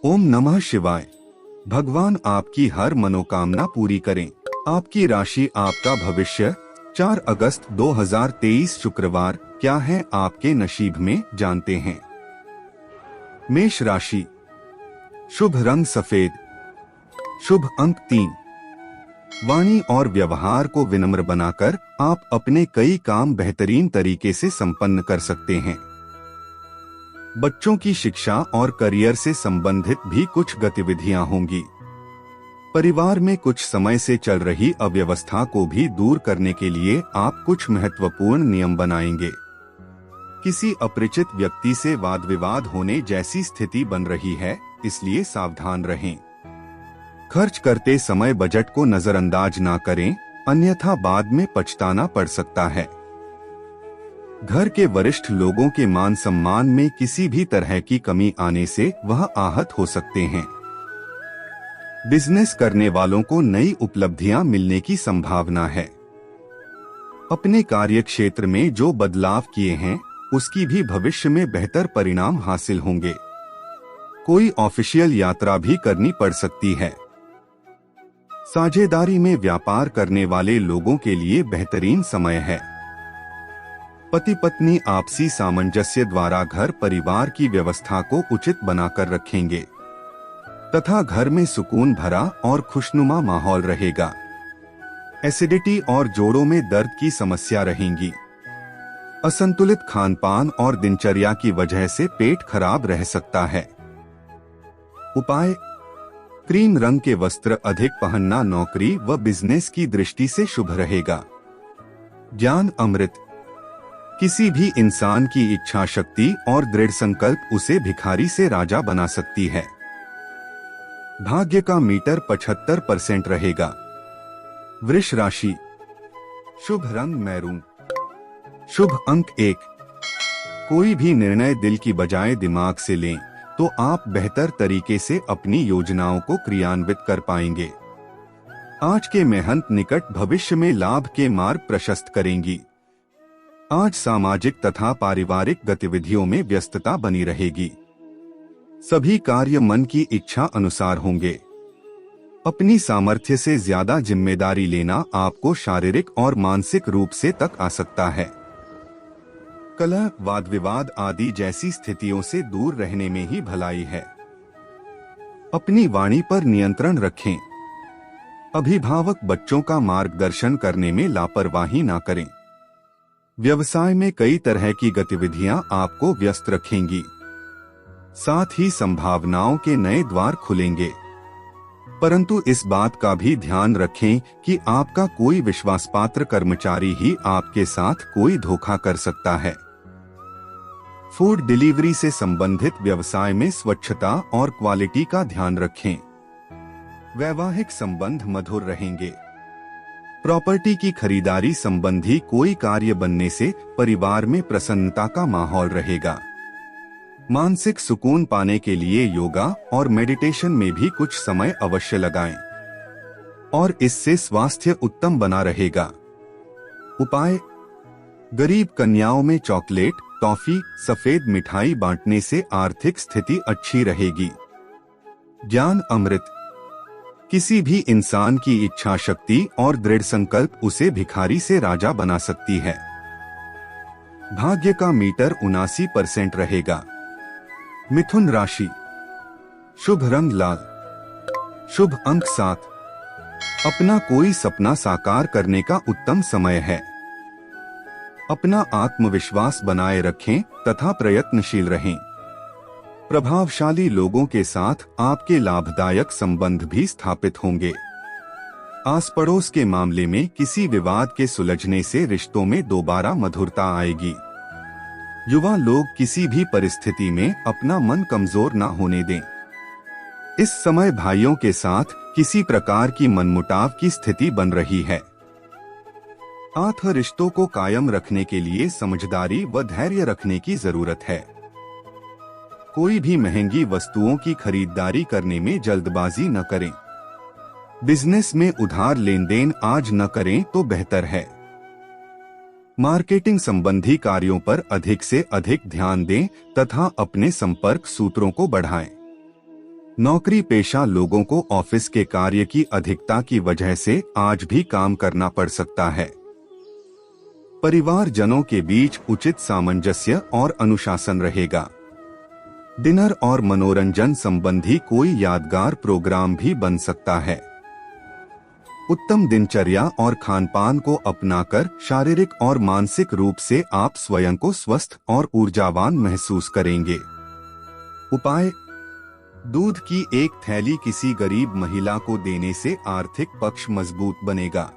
ओम नमः शिवाय। भगवान आपकी हर मनोकामना पूरी करें। आपकी राशि आपका भविष्य 4 अगस्त 2023 शुक्रवार क्या है आपके नसीब में जानते हैं। मेष राशि, शुभ रंग सफेद, शुभ अंक 3। वाणी और व्यवहार को विनम्र बनाकर आप अपने कई काम बेहतरीन तरीके से संपन्न कर सकते हैं। बच्चों की शिक्षा और करियर से संबंधित भी कुछ गतिविधियां होंगी। परिवार में कुछ समय से चल रही अव्यवस्था को भी दूर करने के लिए आप कुछ महत्वपूर्ण नियम बनाएंगे। किसी अपरिचित व्यक्ति से वाद विवाद होने जैसी स्थिति बन रही है, इसलिए सावधान रहें। खर्च करते समय बजट को नजरअंदाज ना करें, अन्यथा बाद में पछताना पड़ सकता है। घर के वरिष्ठ लोगों के मान सम्मान में किसी भी तरह की कमी आने से वह आहत हो सकते हैं। बिजनेस करने वालों को नई उपलब्धियां मिलने की संभावना है। अपने कार्य क्षेत्र में जो बदलाव किए हैं, उसकी भी भविष्य में बेहतर परिणाम हासिल होंगे। कोई ऑफिशियल यात्रा भी करनी पड़ सकती है। साझेदारी में व्यापार करने वाले लोगों के लिए बेहतरीन समय है। पति पत्नी आपसी सामंजस्य द्वारा घर परिवार की व्यवस्था को उचित बनाकर रखेंगे तथा घर में सुकून भरा और खुशनुमा माहौल रहेगा। एसिडिटी और जोड़ों में दर्द की समस्या रहेंगी। असंतुलित खानपान और दिनचर्या की वजह से पेट खराब रह सकता है। उपाय: क्रीम रंग के वस्त्र अधिक पहनना नौकरी व बिजनेस की दृष्टि से शुभ रहेगा। ज्ञान अमृत, किसी भी इंसान की इच्छा शक्ति और दृढ़ संकल्प उसे भिखारी से राजा बना सकती है। भाग्य का मीटर 75% रहेगा। वृष राशि, शुभ रंग मैरून, शुभ अंक 1। कोई भी निर्णय दिल की बजाय दिमाग से लें तो आप बेहतर तरीके से अपनी योजनाओं को क्रियान्वित कर पाएंगे। आज के मेहनत निकट भविष्य में लाभ के मार्ग प्रशस्त करेंगी। आज सामाजिक तथा पारिवारिक गतिविधियों में व्यस्तता बनी रहेगी। सभी कार्य मन की इच्छा अनुसार होंगे। अपनी सामर्थ्य से ज्यादा जिम्मेदारी लेना आपको शारीरिक और मानसिक रूप से तक आ सकता है। कलह, वाद विवाद आदि जैसी स्थितियों से दूर रहने में ही भलाई है। अपनी वाणी पर नियंत्रण रखें। अभिभावक बच्चों का मार्गदर्शन करने में लापरवाही ना करें। व्यवसाय में कई तरह की गतिविधियां आपको व्यस्त रखेंगी। साथ ही संभावनाओं के नए द्वार खुलेंगे। परंतु इस बात का भी ध्यान रखें कि आपका कोई विश्वासपात्र कर्मचारी ही आपके साथ कोई धोखा कर सकता है। फूड डिलीवरी से संबंधित व्यवसाय में स्वच्छता और क्वालिटी का ध्यान रखें। वैवाहिक संबंध मधुर रहेंगे। प्रॉपर्टी की खरीदारी संबंधी कोई कार्य बनने से परिवार में प्रसन्नता का माहौल रहेगा। मानसिक सुकून पाने के लिए योगा और मेडिटेशन में भी कुछ समय अवश्य लगाएं और इससे स्वास्थ्य उत्तम बना रहेगा। उपाय: गरीब कन्याओं में चॉकलेट, टॉफी, सफेद मिठाई बांटने से आर्थिक स्थिति अच्छी रहेगी। ज्ञान अमृत, किसी भी इंसान की इच्छा शक्ति और दृढ़ संकल्प उसे भिखारी से राजा बना सकती है। भाग्य का मीटर 79% रहेगा। मिथुन राशि, शुभ रंग लाल, शुभ अंक 7। अपना कोई सपना साकार करने का उत्तम समय है। अपना आत्मविश्वास बनाए रखें तथा प्रयत्नशील रहें। प्रभावशाली लोगों के साथ आपके लाभदायक संबंध भी स्थापित होंगे। आस पड़ोस के मामले में किसी विवाद के सुलझने से रिश्तों में दोबारा मधुरता आएगी। युवा लोग किसी भी परिस्थिति में अपना मन कमजोर न होने दें। इस समय भाइयों के साथ किसी प्रकार की मनमुटाव की स्थिति बन रही है। आठ रिश्तों को कायम रखने के लिए समझदारी व धैर्य रखने की जरूरत है। कोई भी महंगी वस्तुओं की खरीदारी करने में जल्दबाजी न करें। बिजनेस में उधार लेन देन आज न करें तो बेहतर है। मार्केटिंग संबंधी कार्यों पर अधिक से अधिक ध्यान दें तथा अपने संपर्क सूत्रों को बढ़ाएं। नौकरी पेशा लोगों को ऑफिस के कार्य की अधिकता की वजह से आज भी काम करना पड़ सकता है। परिवारजनों के बीच उचित सामंजस्य और अनुशासन रहेगा। डिनर और मनोरंजन संबंधी कोई यादगार प्रोग्राम भी बन सकता है। उत्तम दिनचर्या और खानपान को अपनाकर शारीरिक और मानसिक रूप से आप स्वयं को स्वस्थ और ऊर्जावान महसूस करेंगे। उपाय: दूध की एक थैली किसी गरीब महिला को देने से आर्थिक पक्ष मजबूत बनेगा।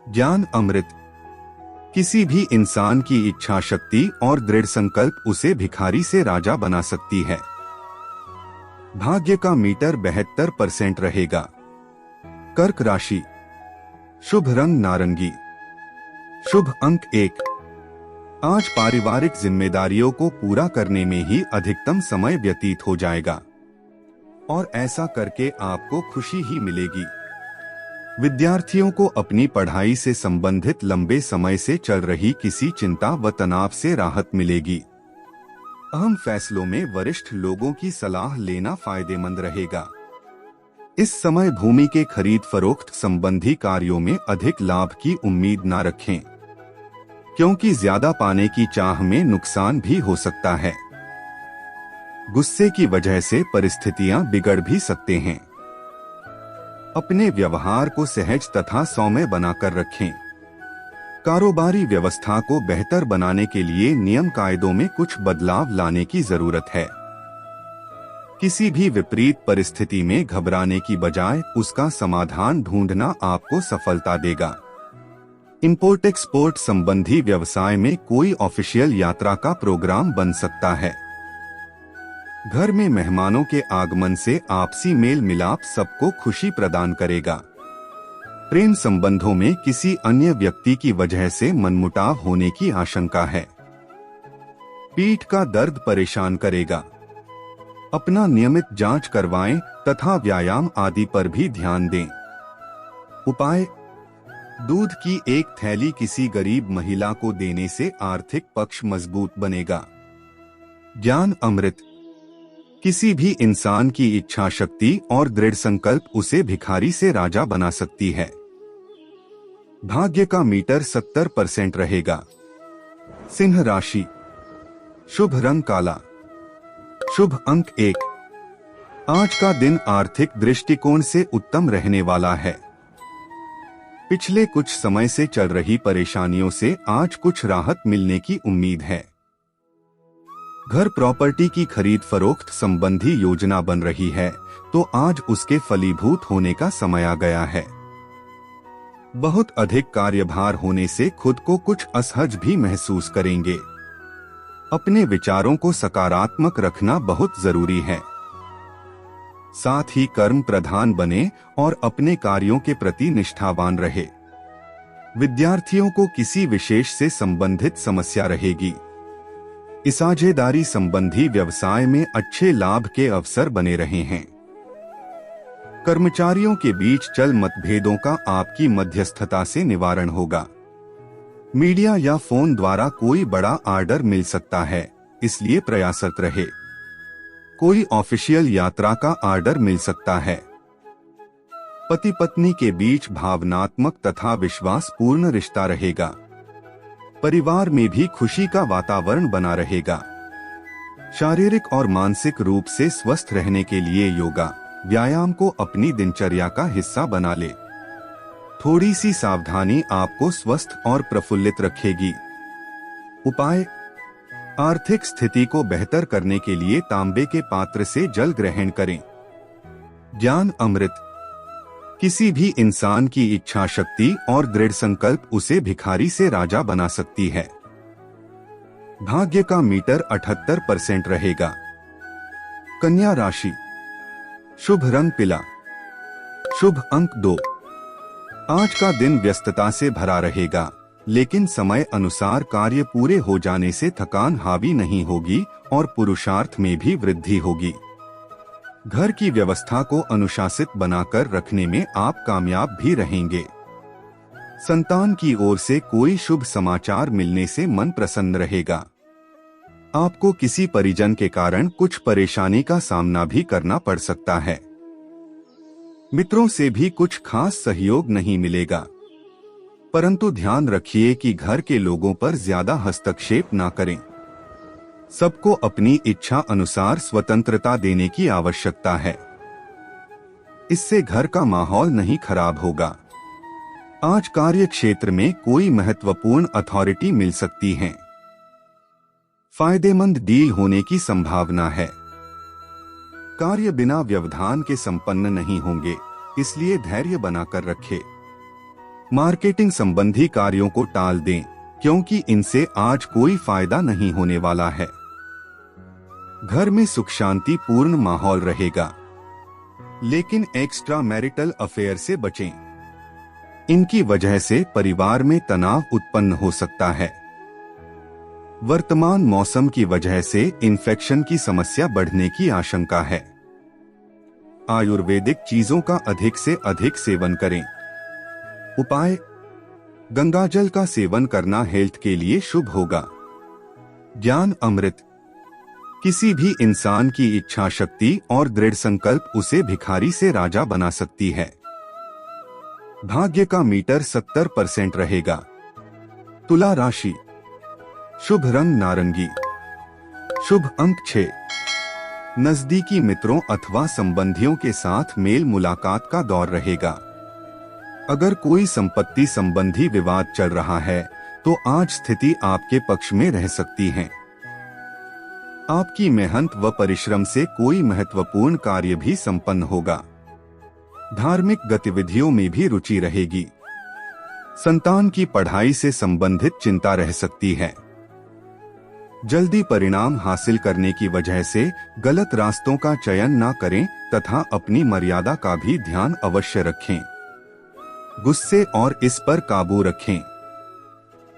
ज्ञान अमृत: किसी भी इंसान की इच्छा शक्ति और दृढ़ संकल्प उसे भिखारी से राजा बना सकती है। भाग्य का मीटर 72% रहेगा। कर्क राशि, शुभ रंग नारंगी, शुभ अंक 1। आज पारिवारिक जिम्मेदारियों को पूरा करने में ही अधिकतम समय व्यतीत हो जाएगा और ऐसा करके आपको खुशी ही मिलेगी। विद्यार्थियों को अपनी पढ़ाई से संबंधित लंबे समय से चल रही किसी चिंता व तनाव से राहत मिलेगी। अहम फैसलों में वरिष्ठ लोगों की सलाह लेना फायदेमंद रहेगा। इस समय भूमि के खरीद फरोख्त संबंधी कार्यों में अधिक लाभ की उम्मीद न रखें, क्योंकि ज्यादा पाने की चाह में नुकसान भी हो सकता है। गुस्से की वजह से परिस्थितियां बिगड़ भी सकते हैं। अपने व्यवहार को सहज तथा सौम्य बनाकर रखें। कारोबारी व्यवस्था को बेहतर बनाने के लिए नियम कायदों में कुछ बदलाव लाने की जरूरत है। किसी भी विपरीत परिस्थिति में घबराने की बजाय उसका समाधान ढूंढना आपको सफलता देगा। इंपोर्ट एक्सपोर्ट संबंधी व्यवसाय में कोई ऑफिशियल यात्रा का प्रोग्राम बन सकता है। घर में मेहमानों के आगमन से आपसी मेल मिलाप सबको खुशी प्रदान करेगा। प्रेम संबंधों में किसी अन्य व्यक्ति की वजह से मनमुटाव होने की आशंका है। पीठ का दर्द परेशान करेगा। अपना नियमित जांच करवाएं तथा व्यायाम आदि पर भी ध्यान दें। उपाय: दूध की एक थैली किसी गरीब महिला को देने से आर्थिक पक्ष मजबूत बनेगा। ज्ञान अमृत: किसी भी इंसान की इच्छा शक्ति और दृढ़ संकल्प उसे भिखारी से राजा बना सकती है। भाग्य का मीटर 70% रहेगा। सिंह राशि, शुभ रंग काला, शुभ अंक 1। आज का दिन आर्थिक दृष्टिकोण से उत्तम रहने वाला है। पिछले कुछ समय से चल रही परेशानियों से आज कुछ राहत मिलने की उम्मीद है। घर प्रॉपर्टी की खरीद फरोख्त संबंधी योजना बन रही है तो आज उसके फलीभूत होने का समय आ गया है। बहुत अधिक कार्यभार होने से खुद को कुछ असहज भी महसूस करेंगे। अपने विचारों को सकारात्मक रखना बहुत जरूरी है। साथ ही कर्म प्रधान बने और अपने कार्यों के प्रति निष्ठावान रहे। विद्यार्थियों को किसी विशेष से संबंधित समस्या रहेगी। साझेदारी संबंधी व्यवसाय में अच्छे लाभ के अवसर बने रहे हैं। कर्मचारियों के बीच चल मतभेदों का आपकी मध्यस्थता से निवारण होगा। मीडिया या फोन द्वारा कोई बड़ा ऑर्डर मिल सकता है, इसलिए प्रयासरत रहे। कोई ऑफिशियल यात्रा का ऑर्डर मिल सकता है। पति पत्नी के बीच भावनात्मक तथा विश्वासपूर्ण रिश्ता रहेगा। परिवार में भी खुशी का वातावरण बना रहेगा। शारीरिक और मानसिक रूप से स्वस्थ रहने के लिए योगा, व्यायाम को अपनी दिनचर्या का हिस्सा बना ले। थोड़ी सी सावधानी आपको स्वस्थ और प्रफुल्लित रखेगी। उपाय: आर्थिक स्थिति को बेहतर करने के लिए तांबे के पात्र से जल ग्रहण करें। ज्ञान अमृत: किसी भी इंसान की इच्छा शक्ति और दृढ़ संकल्प उसे भिखारी से राजा बना सकती है। भाग्य का मीटर 78% रहेगा। कन्या राशि, शुभ रंग पीला, शुभ अंक 2। आज का दिन व्यस्तता से भरा रहेगा, लेकिन समय अनुसार कार्य पूरे हो जाने से थकान हावी नहीं होगी और पुरुषार्थ में भी वृद्धि होगी। घर की व्यवस्था को अनुशासित बनाकर रखने में आप कामयाब भी रहेंगे। संतान की ओर से कोई शुभ समाचार मिलने से मन प्रसन्न रहेगा। आपको किसी परिजन के कारण कुछ परेशानी का सामना भी करना पड़ सकता है। मित्रों से भी कुछ खास सहयोग नहीं मिलेगा, परंतु ध्यान रखिए कि घर के लोगों पर ज्यादा हस्तक्षेप ना करें। सबको अपनी इच्छा अनुसार स्वतंत्रता देने की आवश्यकता है। इससे घर का माहौल नहीं खराब होगा। आज कार्य क्षेत्र में कोई महत्वपूर्ण अथॉरिटी मिल सकती है। फायदेमंद डील होने की संभावना है। कार्य बिना व्यवधान के संपन्न नहीं होंगे, इसलिए धैर्य बनाकर रखें। मार्केटिंग संबंधी कार्यों को टाल दें, क्योंकि इनसे आज कोई फायदा नहीं होने वाला है। घर में सुख शांति पूर्ण माहौल रहेगा, लेकिन एक्स्ट्रा मैरिटल अफेयर से बचें। इनकी वजह से परिवार में तनाव उत्पन्न हो सकता है। वर्तमान मौसम की वजह से इन्फेक्शन की समस्या बढ़ने की आशंका है। आयुर्वेदिक चीजों का अधिक से अधिक सेवन करें। उपाय: गंगाजल का सेवन करना हेल्थ के लिए शुभ होगा। ज्ञान अमृत: किसी भी इंसान की इच्छा शक्ति और दृढ़ संकल्प उसे भिखारी से राजा बना सकती है। भाग्य का मीटर 70% रहेगा। तुला राशि: शुभ रंग नारंगी। शुभ अंक 6। नजदीकी मित्रों अथवा संबंधियों के साथ मेल मुलाकात का दौर रहेगा। अगर कोई संपत्ति संबंधी विवाद चल रहा है तो आज स्थिति आपके पक्ष में रह सकती है। आपकी मेहनत व परिश्रम से कोई महत्वपूर्ण कार्य भी संपन्न होगा। धार्मिक गतिविधियों में भी रुचि रहेगी। संतान की पढ़ाई से संबंधित चिंता रह सकती है। जल्दी परिणाम हासिल करने की वजह से गलत रास्तों का चयन न करें तथा अपनी मर्यादा का भी ध्यान अवश्य रखें। गुस्से और इस पर काबू रखें।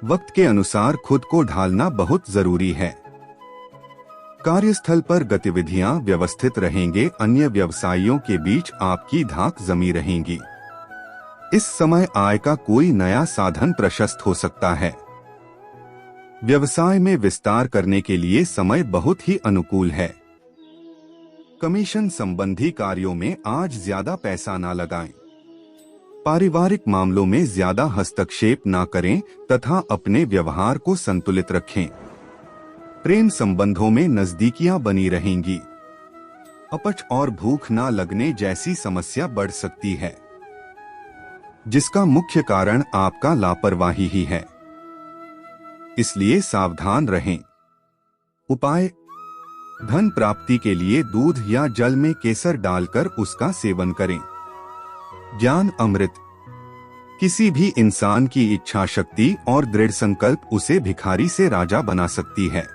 वक्त के अनुसार खुद को ढालना बहुत जरूरी है। कार्यस्थल पर गतिविधियां व्यवस्थित रहेंगे। अन्य व्यवसायियों के बीच आपकी धाक जमी रहेंगी। इस समय आय का कोई नया साधन प्रशस्त हो सकता है। व्यवसाय में विस्तार करने के लिए समय बहुत ही अनुकूल है। कमीशन संबंधी कार्यों में आज ज्यादा पैसा ना लगाएं। पारिवारिक मामलों में ज्यादा हस्तक्षेप ना करें तथा अपने व्यवहार को संतुलित रखें। प्रेम संबंधों में नजदीकियां बनी रहेंगी। अपच और भूख ना लगने जैसी समस्या बढ़ सकती है, जिसका मुख्य कारण आपका लापरवाही ही है, इसलिए सावधान रहें। उपाय: धन प्राप्ति के लिए दूध या जल में केसर डालकर उसका सेवन करें। ज्ञान अमृत: किसी भी इंसान की इच्छा शक्ति और दृढ़ संकल्प उसे भिखारी से राजा बना सकती है।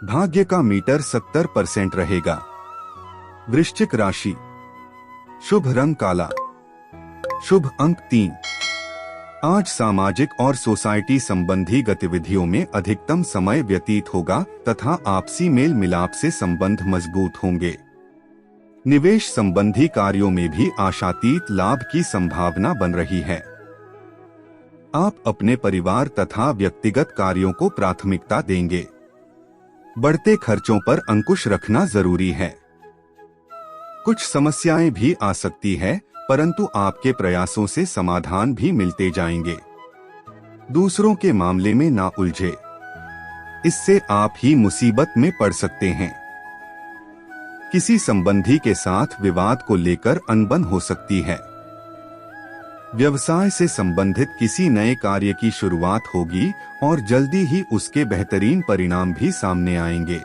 भाग्य का मीटर 70% रहेगा। वृश्चिक राशि: शुभ रंग काला। शुभ अंक 3। आज सामाजिक और सोसाइटी संबंधी गतिविधियों में अधिकतम समय व्यतीत होगा तथा आपसी मेल मिलाप से संबंध मजबूत होंगे। निवेश संबंधी कार्यों में भी आशातीत लाभ की संभावना बन रही है। आप अपने परिवार तथा व्यक्तिगत कार्यों को प्राथमिकता देंगे। बढ़ते खर्चों पर अंकुश रखना जरूरी है। कुछ समस्याएं भी आ सकती है, परंतु आपके प्रयासों से समाधान भी मिलते जाएंगे। दूसरों के मामले में ना उलझे, इससे आप ही मुसीबत में पड़ सकते हैं। किसी संबंधी के साथ विवाद को लेकर अनबन हो सकती है। व्यवसाय से संबंधित किसी नए कार्य की शुरुआत होगी और जल्दी ही उसके बेहतरीन परिणाम भी सामने आएंगे।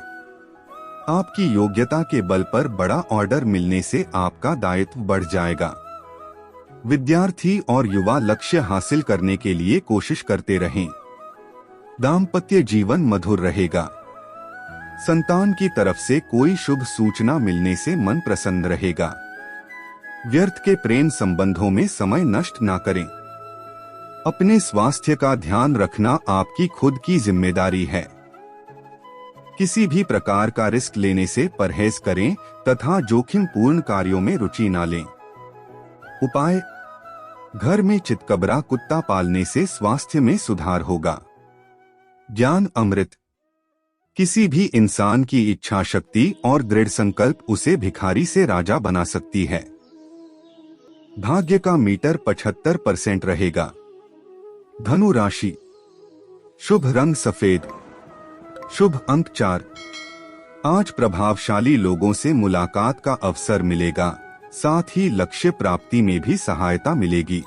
आपकी योग्यता के बल पर बड़ा ऑर्डर मिलने से आपका दायित्व बढ़ जाएगा। विद्यार्थी और युवा लक्ष्य हासिल करने के लिए कोशिश करते रहें। दाम्पत्य जीवन मधुर रहेगा। संतान की तरफ से कोई शुभ सूचना मिलने से मन प्रसन्न रहेगा। व्यर्थ के प्रेम संबंधों में समय नष्ट ना करें। अपने स्वास्थ्य का ध्यान रखना आपकी खुद की जिम्मेदारी है। किसी भी प्रकार का रिस्क लेने से परहेज करें तथा जोखिम पूर्ण कार्यों में रुचि ना लें। उपाय: घर में चितकबरा कुत्ता पालने से स्वास्थ्य में सुधार होगा। ज्ञान अमृत: किसी भी इंसान की इच्छा शक्ति और दृढ़ संकल्प उसे भिखारी से राजा बना सकती है। भाग्य का मीटर 75% रहेगा। धनु राशि, शुभ रंग सफेद, शुभ अंक 4। आज प्रभावशाली लोगों से मुलाकात का अवसर मिलेगा, साथ ही लक्ष्य प्राप्ति में भी सहायता मिलेगी।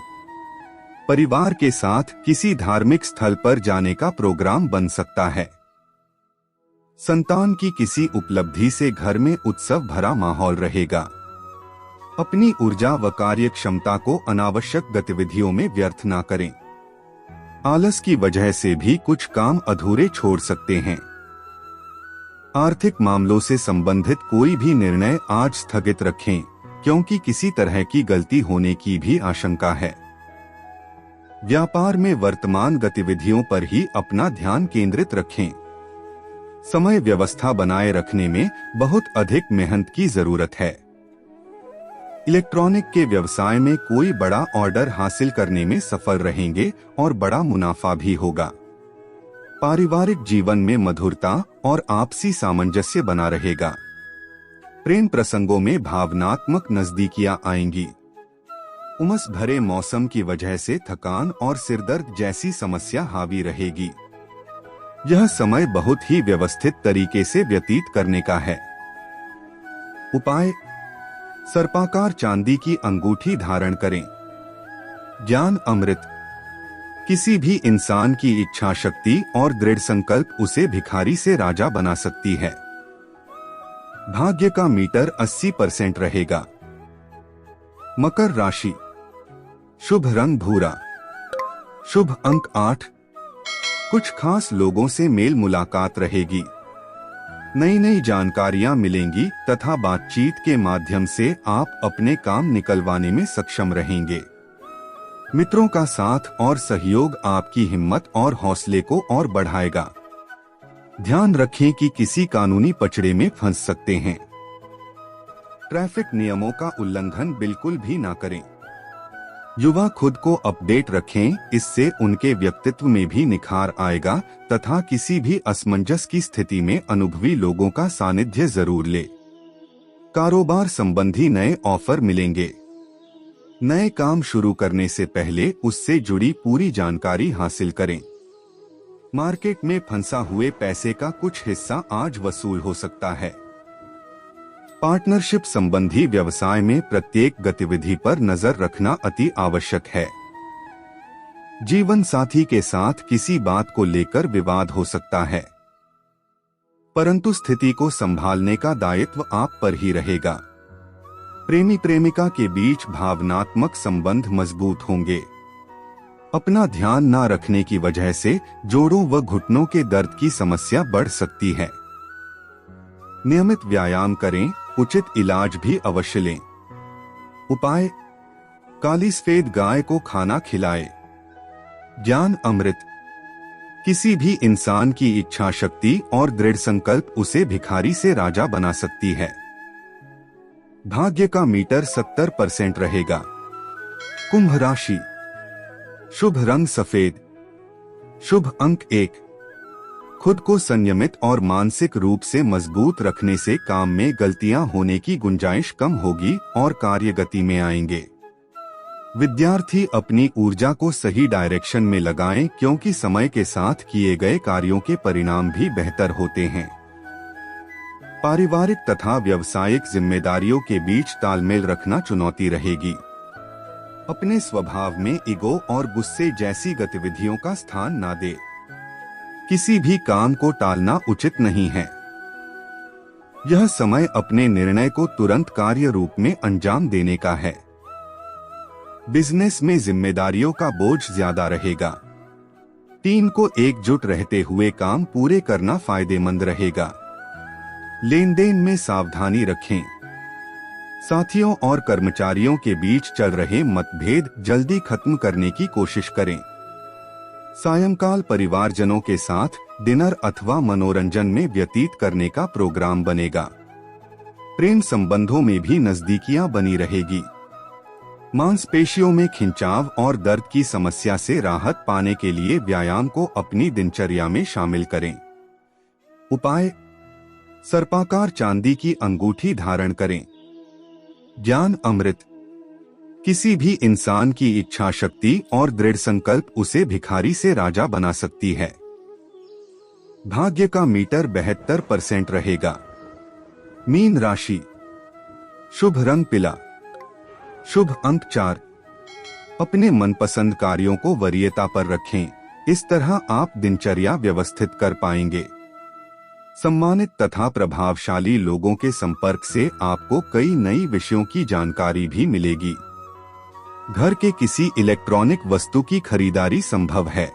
परिवार के साथ किसी धार्मिक स्थल पर जाने का प्रोग्राम बन सकता है। संतान की किसी उपलब्धि से घर में उत्सव भरा माहौल रहेगा। अपनी ऊर्जा व कार्य क्षमता को अनावश्यक गतिविधियों में व्यर्थ न करें। आलस की वजह से भी कुछ काम अधूरे छोड़ सकते हैं। आर्थिक मामलों से संबंधित कोई भी निर्णय आज स्थगित रखें, क्योंकि किसी तरह की गलती होने की भी आशंका है। व्यापार में वर्तमान गतिविधियों पर ही अपना ध्यान केंद्रित रखें। समय व्यवस्था बनाए रखने में बहुत अधिक मेहनत की जरूरत है। इलेक्ट्रॉनिक के व्यवसाय में कोई बड़ा ऑर्डर हासिल करने में सफल रहेंगे और बड़ा मुनाफा भी होगा। पारिवारिक जीवन में मधुरता और आपसी सामंजस्य बना रहेगा। प्रेम प्रसंगों में भावनात्मक नजदीकियां आएंगी। उमस भरे मौसम की वजह से थकान और सिरदर्द जैसी समस्या हावी रहेगी। यह समय बहुत ही व्यवस्थित तरीके से व्यतीत करने का है। उपाय: सर्पाकार चांदी की अंगूठी धारण करें। ज्ञान अमृत, किसी भी इंसान की इच्छा शक्ति और दृढ़ संकल्प उसे भिखारी से राजा बना सकती है। भाग्य का मीटर 80% रहेगा। मकर राशि, शुभ रंग भूरा, शुभ अंक 8। कुछ खास लोगों से मेल मुलाकात रहेगी। नई नई जानकारियां मिलेंगी तथा बातचीत के माध्यम से आप अपने काम निकलवाने में सक्षम रहेंगे। मित्रों का साथ और सहयोग आपकी हिम्मत और हौसले को और बढ़ाएगा। ध्यान रखें कि किसी कानूनी पचड़े में फंस सकते हैं। ट्रैफिक नियमों का उल्लंघन बिल्कुल भी ना करें। युवा खुद को अपडेट रखें, इससे उनके व्यक्तित्व में भी निखार आएगा तथा किसी भी असमंजस की स्थिति में अनुभवी लोगों का सानिध्य जरूर ले। कारोबार संबंधी नए ऑफर मिलेंगे। नए काम शुरू करने से पहले उससे जुड़ी पूरी जानकारी हासिल करें। मार्केट में फंसा हुए पैसे का कुछ हिस्सा आज वसूल हो सकता है। पार्टनरशिप संबंधी व्यवसाय में प्रत्येक गतिविधि पर नजर रखना अति आवश्यक है। जीवन साथी के साथ किसी बात को लेकर विवाद हो सकता है, परंतु स्थिति को संभालने का दायित्व आप पर ही रहेगा। प्रेमी प्रेमिका के बीच भावनात्मक संबंध मजबूत होंगे। अपना ध्यान न रखने की वजह से जोड़ों व घुटनों के दर्द की समस्या बढ़ सकती है। नियमित व्यायाम करें, उचित इलाज भी अवश्य लें। उपाय: काली सफेद गाय को खाना खिलाए। ज्ञान अमृत, किसी भी इंसान की इच्छा शक्ति और दृढ़ संकल्प उसे भिखारी से राजा बना सकती है। भाग्य का मीटर 70% रहेगा। कुंभ राशि, शुभ रंग सफेद, शुभ अंक 1। खुद को संयमित और मानसिक रूप से मजबूत रखने से काम में गलतियां होने की गुंजाइश कम होगी और कार्य गति में आएंगे। विद्यार्थी अपनी ऊर्जा को सही डायरेक्शन में लगाएं, क्योंकि समय के साथ किए गए कार्यों के परिणाम भी बेहतर होते हैं। पारिवारिक तथा व्यावसायिक जिम्मेदारियों के बीच तालमेल रखना चुनौती रहेगी। अपने स्वभाव में ईगो और गुस्से जैसी गतिविधियों का स्थान न दे। किसी भी काम को टालना उचित नहीं है। यह समय अपने निर्णय को तुरंत कार्य रूप में अंजाम देने का है। बिजनेस में जिम्मेदारियों का बोझ ज्यादा रहेगा। टीम को एकजुट रहते हुए काम पूरे करना फायदेमंद रहेगा। लेन देन में सावधानी रखें। साथियों और कर्मचारियों के बीच चल रहे मतभेद जल्दी खत्म करने की कोशिश करें। सायंकाल परिवारजनों के साथ डिनर अथवा मनोरंजन में व्यतीत करने का प्रोग्राम बनेगा। प्रेम संबंधों में भी नजदीकियां बनी रहेगी। मांसपेशियों में खिंचाव और दर्द की समस्या से राहत पाने के लिए व्यायाम को अपनी दिनचर्या में शामिल करें। उपाय: सर्पाकार चांदी की अंगूठी धारण करें। ज्ञान अमृत: किसी भी इंसान की इच्छा शक्ति और दृढ़ संकल्प उसे भिखारी से राजा बना सकती है। भाग्य का मीटर 72% रहेगा। मीन राशि: शुभ रंग पीला, शुभ अंक 4। अपने मनपसंद कार्यों को वरीयता पर रखें, इस तरह आप दिनचर्या व्यवस्थित कर पाएंगे। सम्मानित तथा प्रभावशाली लोगों के संपर्क से आपको कई नई विषयों की जानकारी भी मिलेगी। घर के किसी इलेक्ट्रॉनिक वस्तु की खरीदारी संभव है।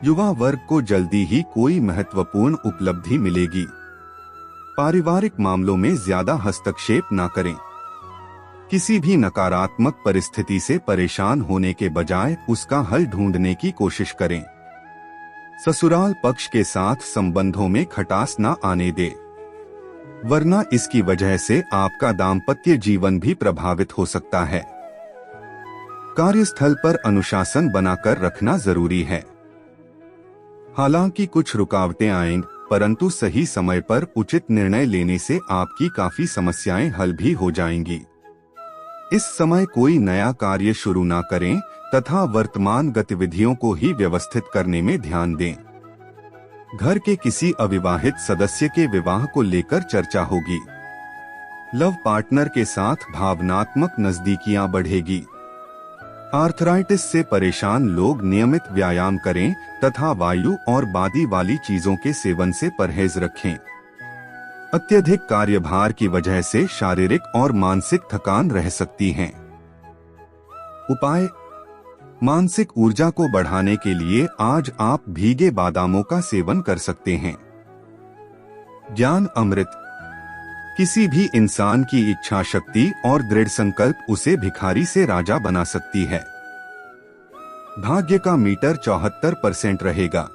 युवा वर्ग को जल्दी ही कोई महत्वपूर्ण उपलब्धि मिलेगी। पारिवारिक मामलों में ज्यादा हस्तक्षेप न करें। किसी भी नकारात्मक परिस्थिति से परेशान होने के बजाय उसका हल ढूंढने की कोशिश करें। ससुराल पक्ष के साथ संबंधों में खटास न आने दे, वरना इसकी वजह से आपका दाम्पत्य जीवन भी प्रभावित हो सकता है। कार्यस्थल पर अनुशासन बनाकर रखना जरूरी है। हालांकि कुछ रुकावटें आएंगी, परंतु सही समय पर उचित निर्णय लेने से आपकी काफी समस्याएं हल भी हो जाएंगी। इस समय कोई नया कार्य शुरू ना करें तथा वर्तमान गतिविधियों को ही व्यवस्थित करने में ध्यान दें। घर के किसी अविवाहित सदस्य के विवाह को लेकर चर्चा होगी। लव पार्टनर के साथ भावनात्मक नजदीकियां बढ़ेगी। आर्थराइटिस से परेशान लोग नियमित व्यायाम करें तथा वायु और बादी वाली चीजों के सेवन से परहेज रखें। अत्यधिक कार्यभार की वजह से शारीरिक और मानसिक थकान रह सकती है। उपाय: मानसिक ऊर्जा को बढ़ाने के लिए आज आप भीगे बादामों का सेवन कर सकते हैं। ज्ञान अमृत: किसी भी इंसान की इच्छा शक्ति और दृढ़ संकल्प उसे भिखारी से राजा बना सकती है। भाग्य का मीटर 74% रहेगा।